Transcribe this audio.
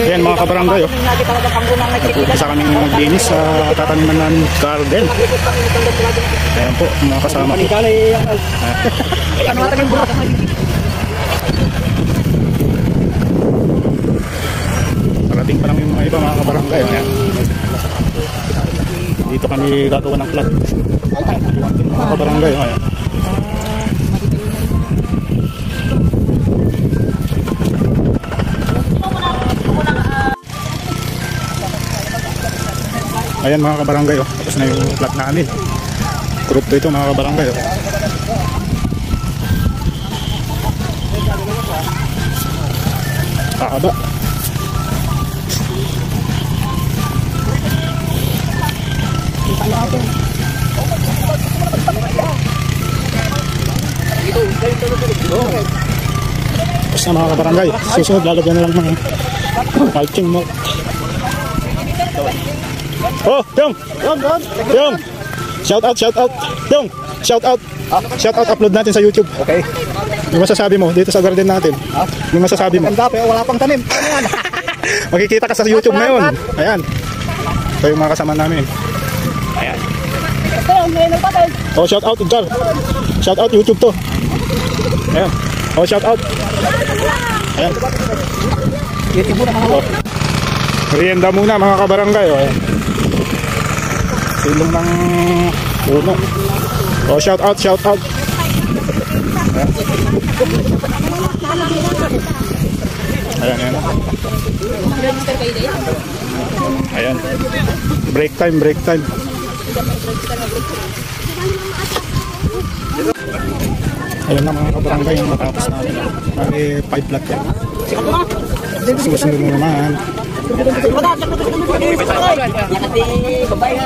Ayan mga kabarangay, isa kaming maglinis sa tataniman ng garden. Ayan po mga kasama ko. Parating pa lang yung mga iba mga kabarangay. Ayan. Dito kami gagawa ng flag mga kabarangay. Ayan. Ayan mga kabarangay, oh. Tapos na yung plot namin. Kurupto ito mga kabarangay, oh. Kakaba. Tapos na mga kabarangay. Susunod lalagyan na lang mga mulching mo. Oh, Dong! Dong! Shout out! Dong! Shout out! Upload natin sa YouTube. Okay. Yung masasabi mo dito sa garden natin. Yung masasabi mo. Ganda pero wala pang tanim. Makikita ka sa YouTube ngayon. Ayan. Ito yung mga kasama namin. Ayan. Oh, shout out Jar. Shout out YouTube to. Ayan. Oh, shout out. Ayan. Oh. Merienda muna mga kabarangay. Oh. Silong ng puno. Oh, shout out. Ayan. Ayan. Break time. Ayan na mga kabarangay yung matapos namin. May 5 lot yan. Susunod mo naman. Babae.